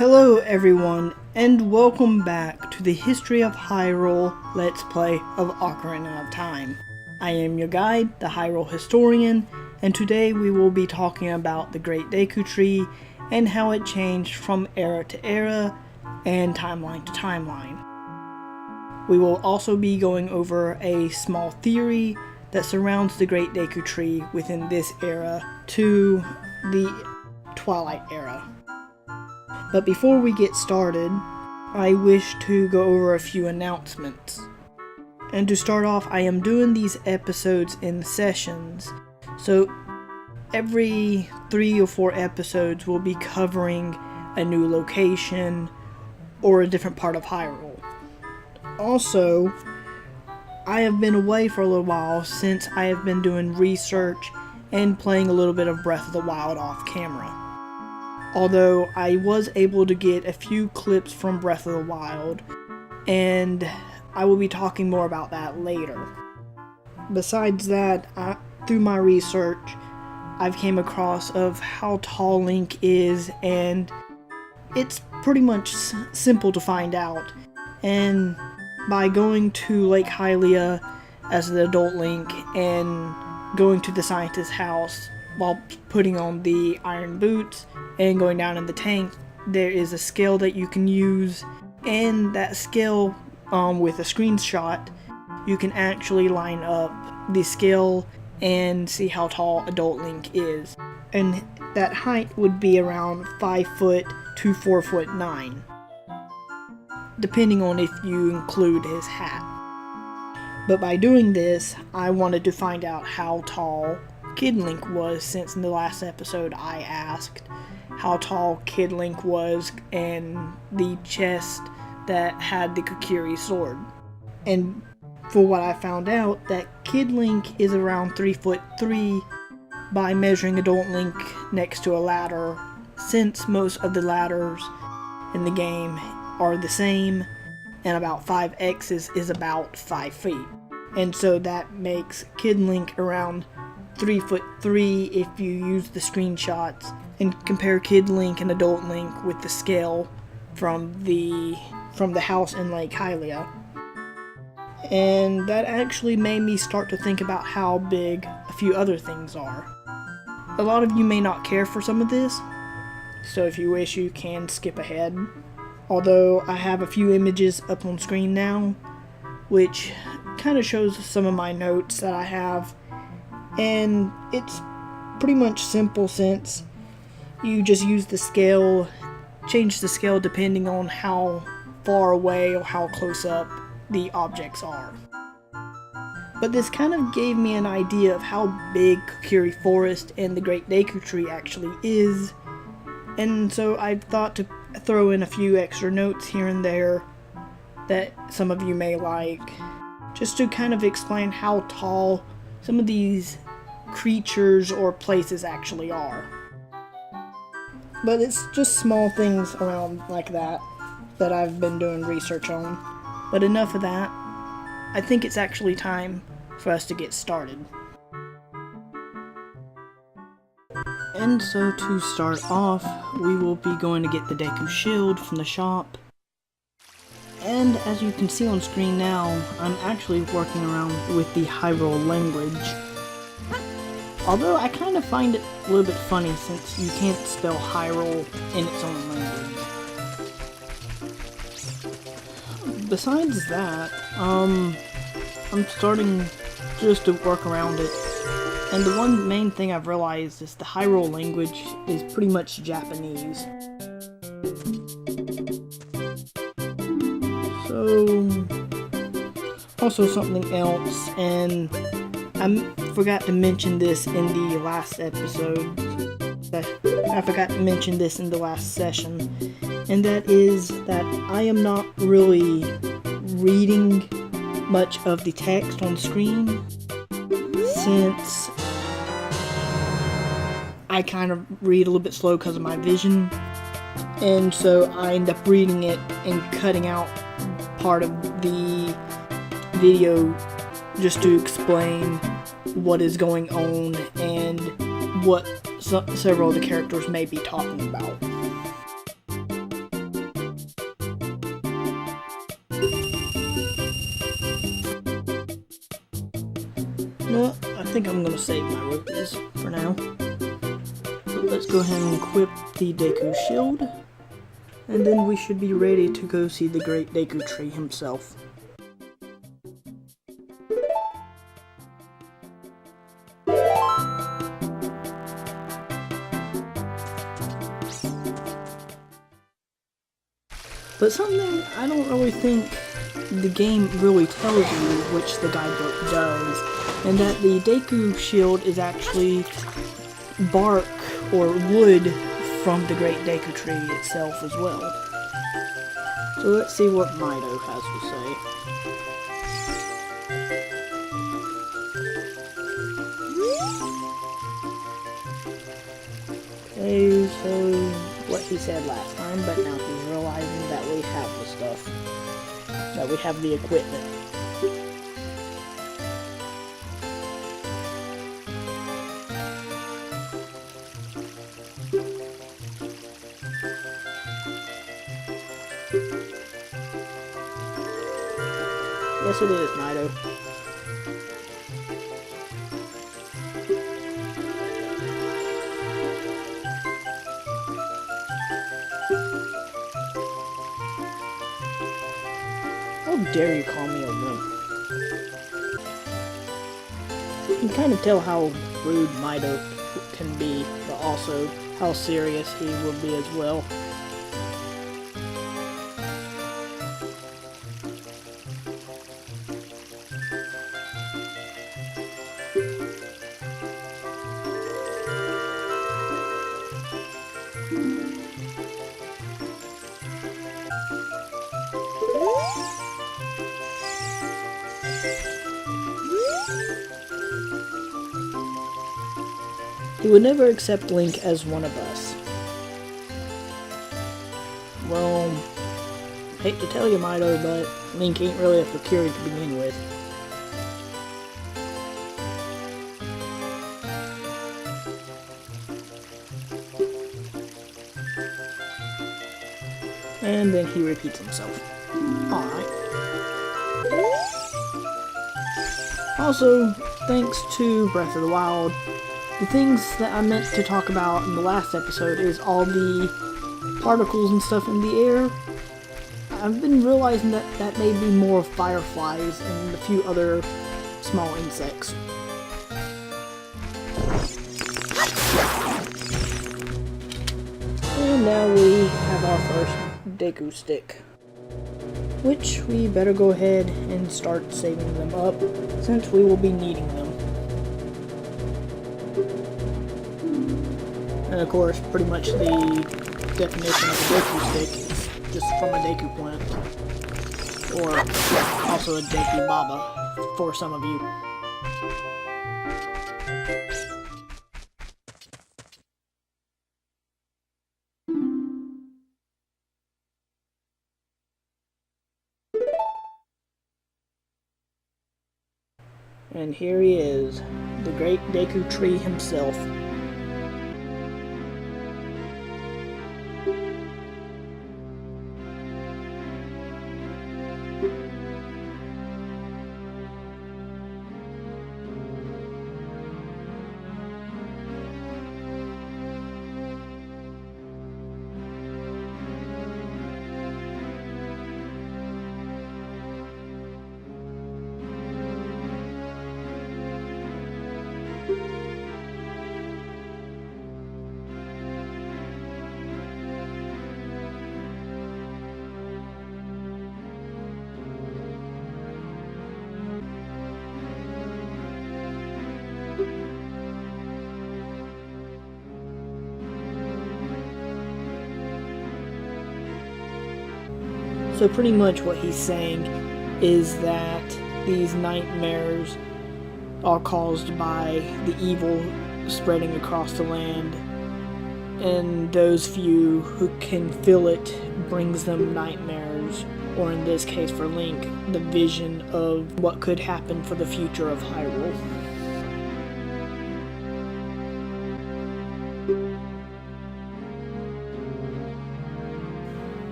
Hello everyone, and welcome back to the History of Hyrule Let's Play of Ocarina of Time. I am your guide, the Hyrule Historian, and today we will be talking about the Great Deku Tree and how it changed from era to era and timeline to timeline. We will also be going over a small theory that surrounds the Great Deku Tree within this era to the Twilight era. But before we get started, I wish to go over a few announcements. And to start off, I am doing these episodes in sessions, so every 3 or 4 episodes will be covering a new location or a different part of Hyrule. Also, I have been away for a little while since I have been doing research and playing a little bit of Breath of the Wild off camera. Although I was able to get a few clips from Breath of the Wild, and I will be talking more about that later. Besides that, through my research, I've came across of how tall Link is, and it's pretty much simple to find out. And by going to Lake Hylia as the adult Link and going to the scientist's house while putting on the iron boots and going down in the tank, there is a scale that you can use, and that scale with a screenshot you can actually line up the scale and see how tall adult Link is, and that height would be around 5 foot to 4'9", depending on if you include his hat. But by doing this, I wanted to find out how tall Kid Link was, since in the last episode I asked how tall Kid Link was and the chest that had the Kokiri sword. And for what I found out, that Kid Link is around 3'3" by measuring adult Link next to a ladder, since most of the ladders in the game are the same, and about 5X is about 5 feet. And so that makes Kid Link around 3'3" if you use the screenshots and compare Kid Link and adult Link with the scale from the house in Lake Hylia. And that actually made me start to think about how big a few other things are. A lot of you may not care for some of this, so if you wish you can skip ahead. Although I have a few images up on screen now, which kind of shows some of my notes that I have. And it's pretty much simple, since you just use the scale, change the scale depending on how far away or how close up the objects are. But this kind of gave me an idea of how big Kokiri Forest and the Great Deku Tree actually is, and so I thought to throw in a few extra notes here and there that some of you may like, just to kind of explain how tall some of these creatures or places actually are. But it's just small things around like that I've been doing research on. But enough of that. I think it's actually time for us to get started. And so to start off, we will be going to get the Deku Shield from the shop. And as you can see on screen now, I'm actually working around with the Hyrule language. Although I kind of find it a little bit funny, since you can't spell Hyrule in its own language. Besides that, I'm starting just to work around it. And the one main thing I've realized is the Hyrule language is pretty much Japanese. So, also something else, and I forgot to mention this in the last episode. I forgot to mention this in the last session, and that is that I am not really reading much of the text on screen, since I kind of read a little bit slow because of my vision, and so I end up reading it and cutting out part of the video just to explain what is going on and what several of the characters may be talking about. You know what? I think I'm gonna save my rupees for now. So let's go ahead and equip the Deku Shield, and then we should be ready to go see the great Deku Tree himself. But something I don't really think the game really tells you, which the guidebook does, and that the Deku Shield is actually bark or wood from the great Deku Tree itself as well. So let's see what Mido has to say. Okay, so what he said last time, but now he's realizing that we have the stuff. That we have the equipment. Yes, it is, Mido. How dare you call me a wimp? You can kind of tell how rude Mido can be, but also how serious he will be as well. He would never accept Link as one of us. Well, hate to tell you, Mido, but Link ain't really a Fakiri to begin with. And then he repeats himself. Alright. Also, thanks to Breath of the Wild, the things that I meant to talk about in the last episode is all the particles and stuff in the air. I've been realizing that that may be more fireflies and a few other small insects. And now we have our first Deku stick, which we better go ahead and start saving them up since we will be needing them. And of course, pretty much the definition of a Deku stick is just from a Deku plant. Or also a Deku Baba, for some of you. And here he is, the great Deku Tree himself. So pretty much what he's saying is that these nightmares are caused by the evil spreading across the land, and those few who can feel it brings them nightmares, or in this case for Link, the vision of what could happen for the future of Hyrule.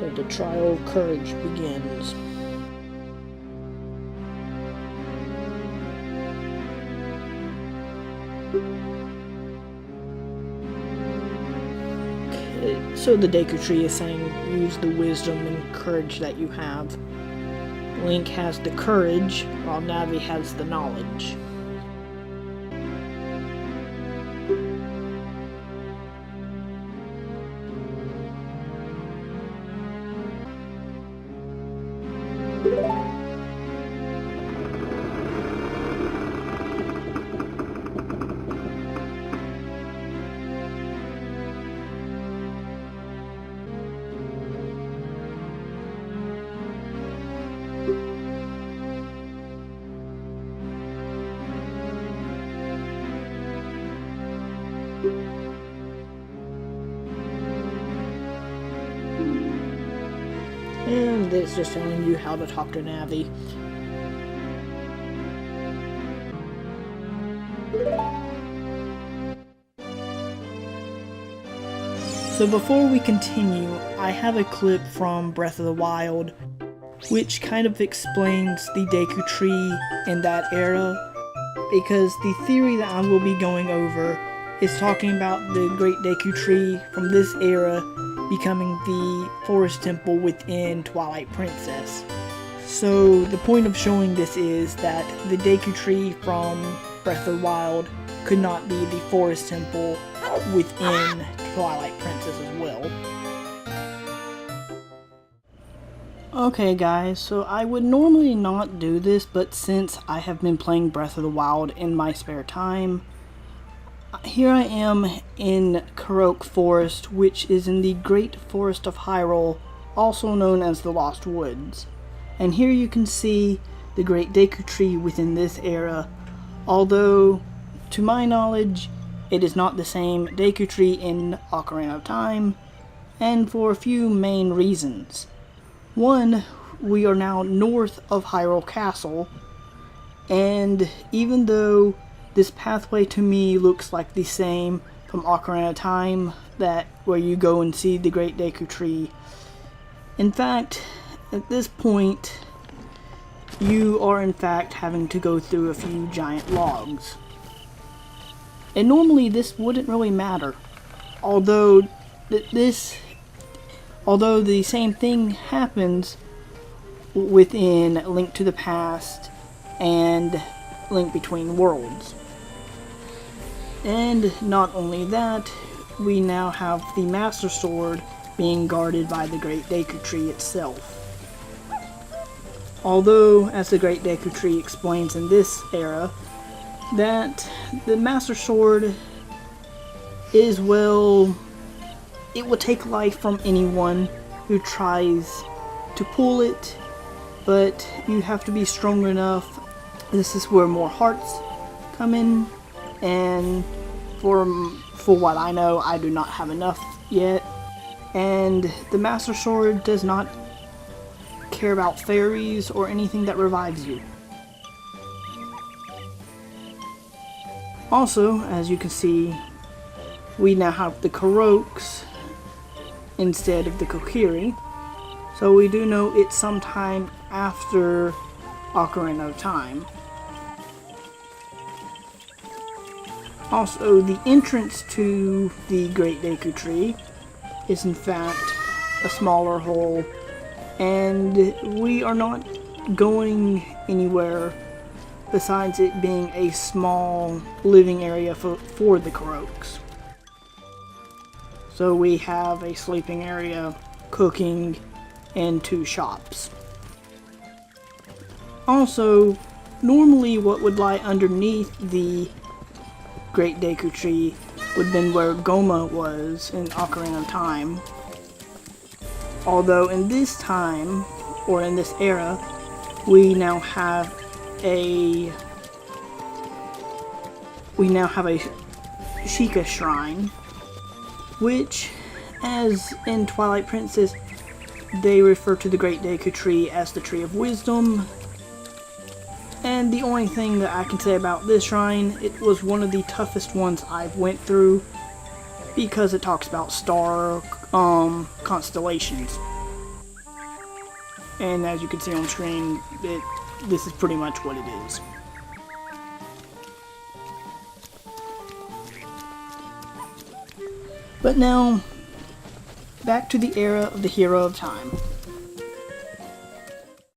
So the trial of courage begins. so the Deku Tree is saying use the wisdom and courage that you have. Link has the courage, while Navi has the knowledge. And it's just telling you how to talk to Navi. So before we continue, I have a clip from Breath of the Wild, which kind of explains the Deku Tree in that era, because the theory that I will be going over is talking about the Great Deku Tree from this era becoming the forest temple within Twilight Princess. So the point of showing this is that the Deku Tree from Breath of the Wild could not be the forest temple within Twilight Princess as well. Okay guys, so I would normally not do this, but since I have been playing Breath of the Wild in my spare time, here I am in Hyrule Forest, which is in the Great Forest of Hyrule, also known as the Lost Woods. And here you can see the Great Deku Tree within this era, although to my knowledge it is not the same Deku Tree in Ocarina of Time, and for a few main reasons. One, we are now north of Hyrule Castle, and even though this pathway to me looks like the same from Ocarina of Time, that where you go and see the Great Deku Tree, in fact, at this point, you are in fact having to go through a few giant logs. And normally this wouldn't really matter, although the same thing happens within Link to the Past and Link Between Worlds. And not only that, we now have the Master Sword being guarded by the Great Deku Tree itself. Although, as the Great Deku Tree explains in this era, that the Master Sword is, well, it will take life from anyone who tries to pull it, but you have to be strong enough. This is where more hearts come in, and for what I know, I do not have enough yet. And the Master Sword does not care about fairies or anything that revives you. Also, as you can see, we now have the Korokes instead of the Kokiri, so we do know it's sometime after Ocarina of Time. Also, the entrance to the Great Deku Tree is in fact a smaller hole, and we are not going anywhere besides it being a small living area for the Korokes. So we have a sleeping area, cooking, and 2 shops. Also, normally what would lie underneath the Great Deku Tree would have been where Goma was in Ocarina of Time. Although in this time, or in this era, we now have a Sheikah Shrine, which, as in Twilight Princess, they refer to the Great Deku Tree as the Tree of Wisdom. And the only thing that I can say about this shrine, it was one of the toughest ones I've went through, because it talks about star constellations. And as you can see on screen, this is pretty much what it is. But now, back to the era of the Hero of Time.